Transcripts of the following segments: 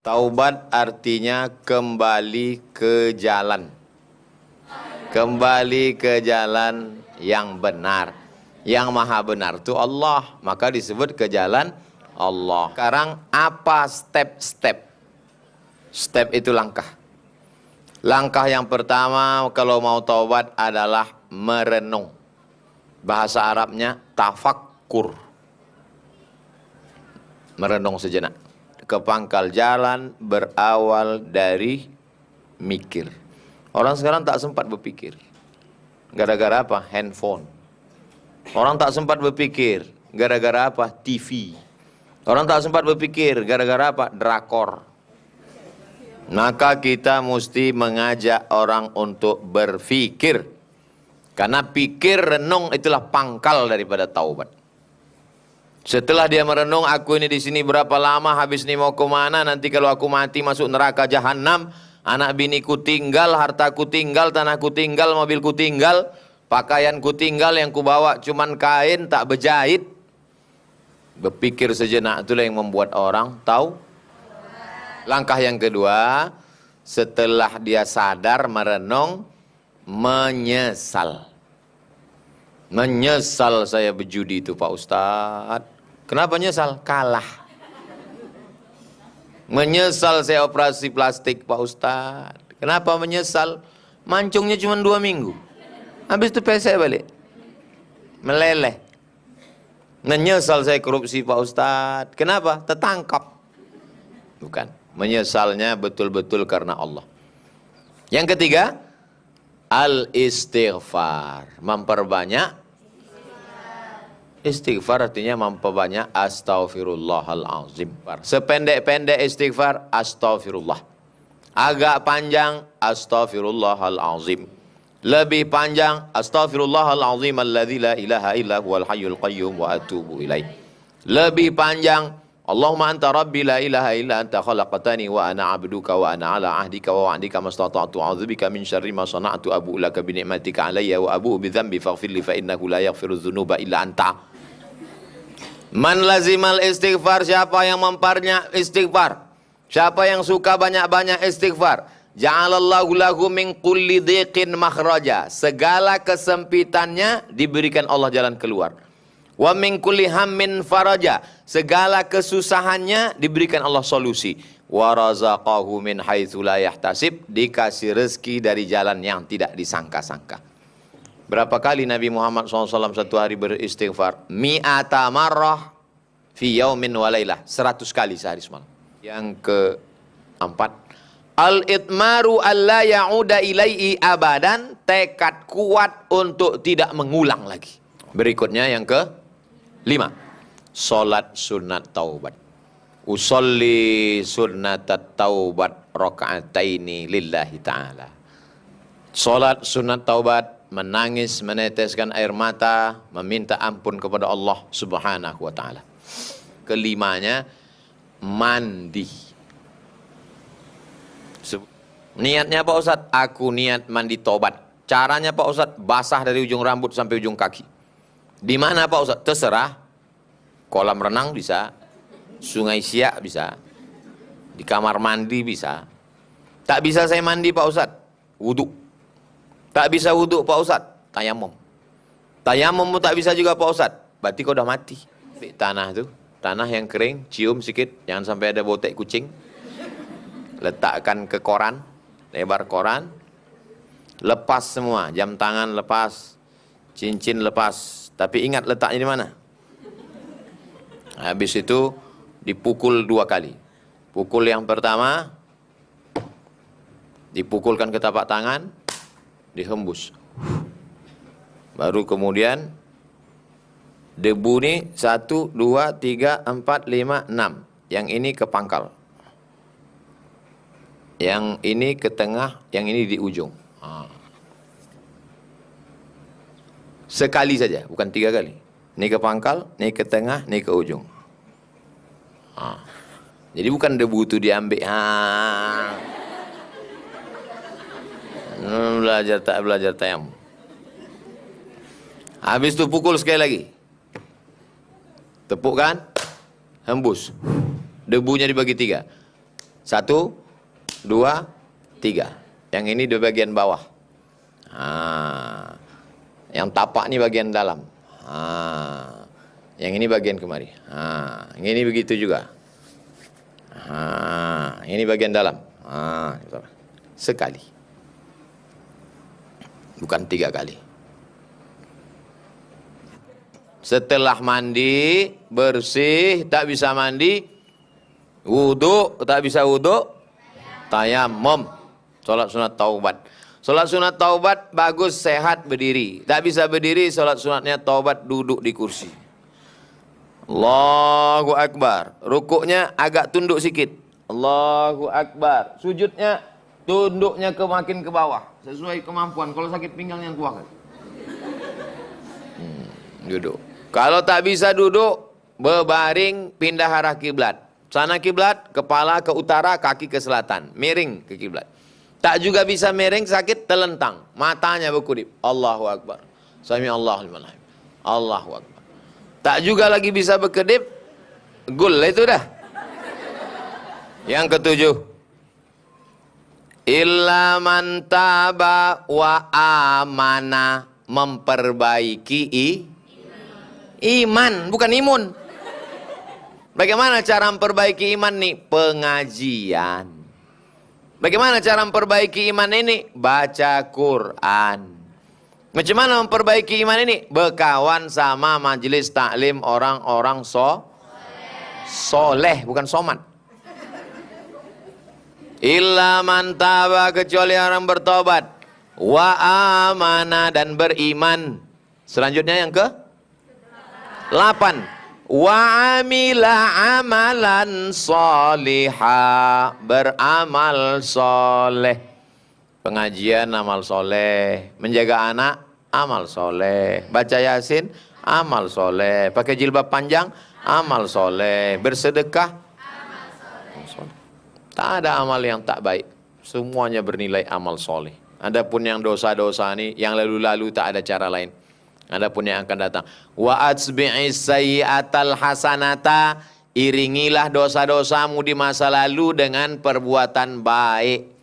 Taubat artinya kembali ke jalan. Kembali ke jalan yang benar. Yang maha benar itu Allah. Maka disebut ke jalan Allah. Sekarang apa step-step? Step itu langkah. Langkah yang pertama kalau mau taubat adalah merenung. Bahasa Arabnya tafakkur. Merenung sejenak. Kepangkal jalan berawal dari mikir. Orang sekarang tak sempat berpikir. Gara-gara apa? Handphone. Orang tak sempat berpikir. Gara-gara apa? TV. Orang tak sempat berpikir. Gara-gara apa? Drakor. Maka kita mesti mengajak orang untuk berpikir. Karena pikir renung itulah pangkal daripada taubat. Setelah dia merenung, aku ini di sini berapa lama, habis ini mau kemana, nanti kalau aku mati masuk neraka jahanam, anak biniku tinggal, hartaku tinggal, tanahku tinggal, mobilku tinggal, pakaianku tinggal, yang kubawa cuman kain tak berjahit. Berpikir sejenak itulah yang membuat orang tahu. Langkah yang kedua, setelah dia sadar merenung, menyesal. Menyesal saya berjudi itu Pak Ustadz. Kenapa nyesal? Kalah. Menyesal saya operasi plastik Pak Ustadz. Kenapa menyesal? Mancungnya cuma 2 minggu. Habis itu pesek balik. Meleleh. Menyesal saya korupsi Pak Ustadz. Kenapa? Tertangkap. Bukan. Menyesalnya betul-betul karena Allah. Yang ketiga, al-istighfar. Memperbanyak istighfar artinya memperbanyak astaghfirullahalazim. Sependek-pendek istighfar astaghfirullah. Agak panjang astaghfirullahalazim. Lebih panjang astaghfirullahalazim alladzi la ilaha illa huwal hayyul qayyum wa atubu ilaih. Lebih panjang Allahumma anta rabbi la ilaha illa anta khalaqtani wa ana abduka wa ana ala ahdika wa wa'dika mastata'tu a'udzubika min syarri ma sana'tu abu'u laka bi ni'matika alayya wa abu'u bi dzambi faghfir li fa innahu la yaghfiru dzunuba illa anta. Man lazimal istighfar, siapa yang memperbanyak istighfar, siapa yang suka banyak-banyak istighfar, ja'alallahu lahu min kulli dhiqin makhraja, segala kesempitannya diberikan Allah jalan keluar. Wa min kulli hammin faraja, segala kesusahannya diberikan Allah solusi. Wa razaqahu min haitsu la yahtasib, dikasih rezeki dari jalan yang tidak disangka-sangka. Berapa kali Nabi Muhammad SAW satu hari beristighfar? Mi'ata marrah fi yaumin wa lailah, 100 kali sehari semalam. Yang keempat, al-itmaru alla ya'uda ilaihi abadan, tekad kuat untuk tidak mengulang lagi. Berikutnya yang ke-5, salat sunat taubat. Usolli sunnatat taubat raka'ataini lillahi ta'ala. Salat sunat taubat, menangis, meneteskan air mata, meminta ampun kepada Allah Subhanahu wa ta'ala. Kelimanya, mandi. Niatnya Pak Ustadz, aku niat mandi taubat. Caranya Pak Ustadz, basah dari ujung rambut sampai ujung kaki. Di mana Pak Ustadz? Terserah. Kolam renang bisa, sungai Siak bisa, di kamar mandi bisa. Tak bisa saya mandi Pak Ustadz, wudhu. Tak bisa wudhu Pak Ustadz, tayamum. Tayamum tak bisa juga Pak Ustadz, berarti kau udah mati. Tanah tuh, tanah yang kering, cium sedikit, jangan sampai ada botek kucing. Letakkan ke koran, lebar koran, lepas semua, jam tangan lepas, cincin lepas. Tapi ingat letaknya di mana. Habis itu dipukul 2 kali. Pukul yang pertama, dipukulkan ke tapak tangan, dihembus. Baru kemudian debu ini 1, 2, 3, 4, 5, 6. Yang ini ke pangkal. Yang ini ke tengah, yang ini di ujung. Sekali saja, bukan 3 kali. Ini ke pangkal, ini ke tengah, ini ke ujung. Jadi bukan debu itu diambil. Belajar tayamum. Habis itu pukul sekali lagi. Tepuk kan? Hembus. Debunya dibagi 3. 1, 2, 3. Yang ini di bagian bawah. Yang tapak ini bagian dalam. Yang ini bagian kemari. Yang ini begitu juga. Ini bagian dalam. Sekali. Bukan 3 kali. Setelah mandi, bersih, tak bisa mandi, wudu, tak bisa wudu, tayammum. Salat sunat taubat. Salat sunat taubat bagus sehat berdiri. Tak bisa berdiri, salat sunatnya taubat duduk di kursi. Allahu Akbar. Rukuknya agak tunduk sikit. Allahu Akbar. Sujudnya tunduknya makin ke bawah. Sesuai kemampuan. Kalau sakit pinggang yang kuat. Duduk. Kalau tak bisa duduk, berbaring, pindah arah kiblat. Sana kiblat, kepala ke utara, kaki ke selatan. Miring ke kiblat. Tak juga bisa miring, sakit, telentang. Matanya berkedip. Allahu Akbar. Sami Allahu liman hamid. Allahu Akbar. Tak juga lagi bisa berkedip, gul itu dah. Yang ketujuh. Illa man taba wa amana. Memperbaiki iman, bukan imun. Bagaimana cara memperbaiki iman nih? Pengajian. Bagaimana cara memperbaiki iman ini? Baca Quran. Macam mana memperbaiki iman ini? Berkawan sama majelis taklim orang-orang soleh, bukan somat. Illa man taba, kecuali orang bertobat. Wa amana, dan beriman. Selanjutnya yang ke 8. Wa amila amalan solihah, beramal soleh. Pengajian amal soleh, menjaga anak amal soleh, baca yasin amal soleh, pakai jilbab panjang amal soleh, bersedekah amal soleh. Tak ada amal yang tak baik, semuanya bernilai amal soleh. Adapun yang dosa-dosa ini, yang lalu-lalu tak ada cara lain. Adapun yang akan datang, wa atsbi'is sayyi'atal hasanata, iringilah dosa-dosamu di masa lalu dengan perbuatan baik.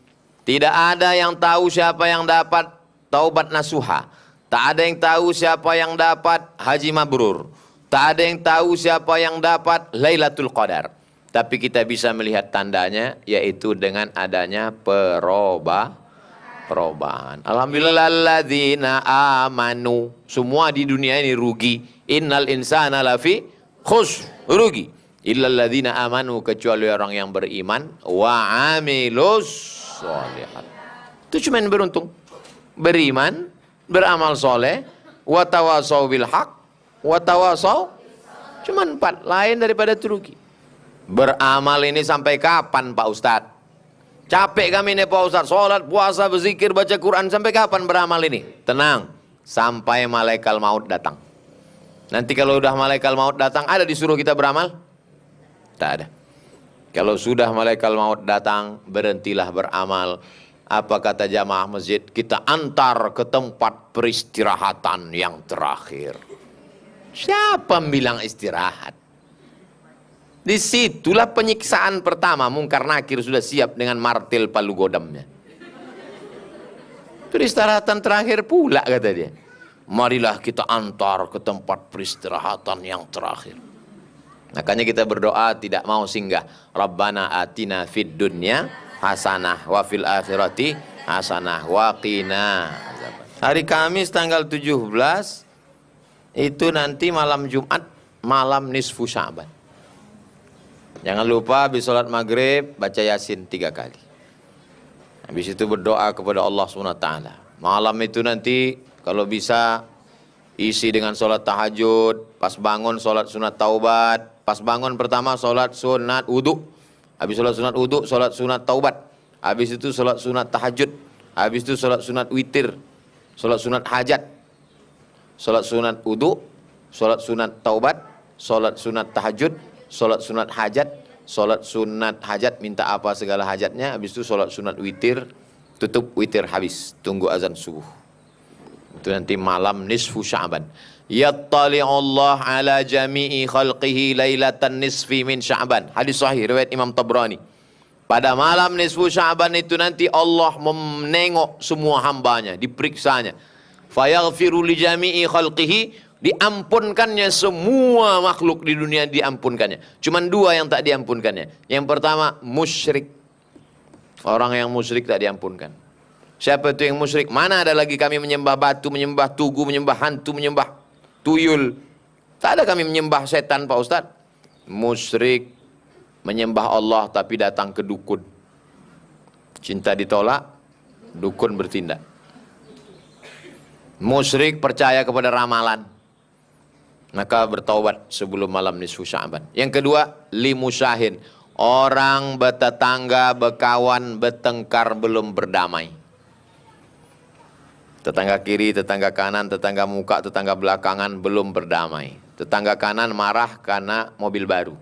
Tidak ada yang tahu siapa yang dapat taubat nasuha. Tak ada yang tahu siapa yang dapat haji mabrur. Tak ada yang tahu siapa yang dapat Lailatul Qadar. Tapi kita bisa melihat tandanya, yaitu dengan adanya perubahan. Alhamdulillah alladzina amanu. Semua di dunia ini rugi. Innal insana lafi khus, rugi. Illal ladzina amanu, kecuali orang yang beriman, wa amilus sholihat. Itu cuma yang beruntung. Beriman, beramal soleh, wa tawasau bil haq, wa tawasau. Cuma 4, lain daripada itu rugi. Beramal ini sampai kapan Pak Ustadz? Capek kami nih Pak Ustadz, sholat, puasa, berzikir, baca Quran, sampai kapan beramal ini? Tenang, sampai malaikat maut datang. Nanti kalau udah malaikat maut datang, ada disuruh kita beramal? Tak ada. Kalau sudah malaikat maut datang, berhentilah beramal. Apa kata jamaah masjid? Kita antar ke tempat peristirahatan yang terakhir. Siapa bilang istirahat? Disitulah penyiksaan pertama. Mungkar Nakir sudah siap dengan martil palu godamnya. Peristirahatan terakhir pula kata dia. Marilah kita antar ke tempat peristirahatan yang terakhir. Makanya kita berdoa tidak mau singgah. Rabbana atina fid dunya hasanah wa fil akhirati hasanah wa qina. Hari Kamis tanggal 17 itu nanti malam Jumat, malam nisfu Sya'ban. Jangan lupa habis sholat maghrib baca yasin 3 kali. Habis itu berdoa kepada Allah SWT. Malam itu nanti kalau bisa isi dengan sholat tahajud. Pas bangun sholat sunat taubat. Pas bangun pertama sholat sunat wudu. Habis sholat sunat wudu, sholat sunat taubat. Habis itu sholat sunat tahajud. Habis itu sholat sunat witir. Sholat sunat hajat. Sholat sunat wudu, sholat sunat taubat, sholat sunat tahajud, sholat sunat hajat, sholat sunat hajat, minta apa segala hajatnya. Habis itu sholat sunat witir, tutup witir habis, tunggu azan subuh. Itu nanti malam nisfu Sya'ban. Yattali'ullah ala jami'i khalqihi lailatan nisfi min Sya'ban. Hadis sahih riwayat Imam Tabrani. Pada malam nisfu Sya'ban itu nanti Allah menengok semua hambanya, diperiksanya. Fayaghfiru li jami'i khalqihi, diampunkannya semua makhluk di dunia, diampunkannya. Cuman dua yang tak diampunkannya. Yang pertama musyrik. Orang yang musyrik tak diampunkan. Siapa itu yang musyrik? Mana ada lagi kami menyembah batu, menyembah tugu, menyembah hantu, menyembah tuyul. Tak ada kami menyembah setan Pak Ustadz. Musyrik menyembah Allah tapi datang ke dukun. Cinta ditolak, dukun bertindak. Musyrik percaya kepada ramalan, maka bertaubat sebelum malam nisfu Sya'ban. Yang kedua, limusyahin. Orang bertetangga, berkawan, bertengkar belum berdamai. Tetangga kiri, tetangga kanan, tetangga muka, tetangga belakangan belum berdamai. Tetangga kanan marah karena mobil baru.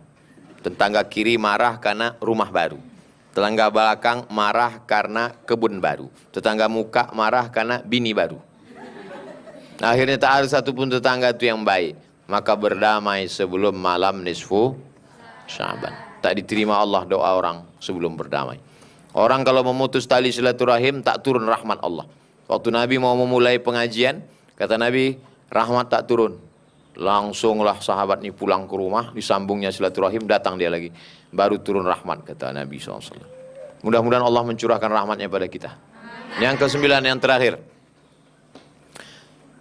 Tetangga kiri marah karena rumah baru. Tetangga belakang marah karena kebun baru. Tetangga muka marah karena bini baru. Akhirnya tak ada satupun tetangga itu yang baik. Maka berdamai sebelum malam nisfu Sya'ban. Tak diterima Allah doa orang sebelum berdamai. Orang kalau memutus tali silaturahim tak turun rahmat Allah. Waktu Nabi mau memulai pengajian, kata Nabi, rahmat tak turun. Langsunglah sahabat ini pulang ke rumah, disambungnya silaturahim, datang dia lagi. Baru turun rahmat, kata Nabi SAW. Mudah-mudahan Allah mencurahkan rahmatnya pada kita. Yang kesembilan, yang terakhir.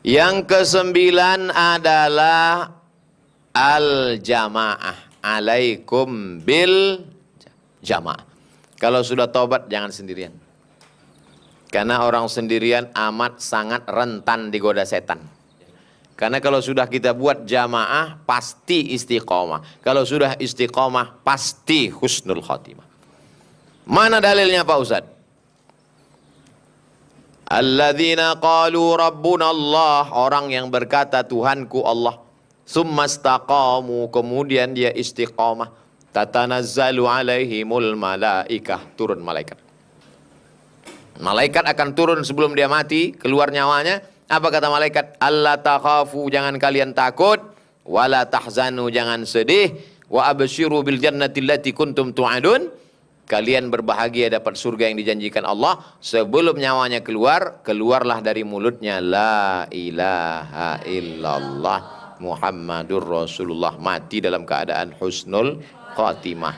Yang kesembilan adalah al-jamaah. Alaikum bil jamaah. Kalau sudah taubat jangan sendirian. Karena orang sendirian amat sangat rentan digoda setan. Karena kalau sudah kita buat jamaah pasti istiqomah. Kalau sudah istiqomah pasti husnul khotimah. Mana dalilnya Pak Ustaz? Alladzina qalu rabbuna Allah, orang yang berkata Tuhanku Allah. Summa istaqamu, kemudian dia istiqamah. Tatanazzalu alaihimul malaikah, turun malaikat. Malaikat akan turun sebelum dia mati, keluar nyawanya. Apa kata malaikat? Alla takhafu, jangan kalian takut. Wala tahzanu, jangan sedih. Wa absyiru bil jannati allati kuntum tu'adun. Kalian berbahagia dapat surga yang dijanjikan Allah. Sebelum nyawanya keluar, keluarlah dari mulutnya la ilaha illallah Muhammadur Rasulullah, mati dalam keadaan husnul khatimah.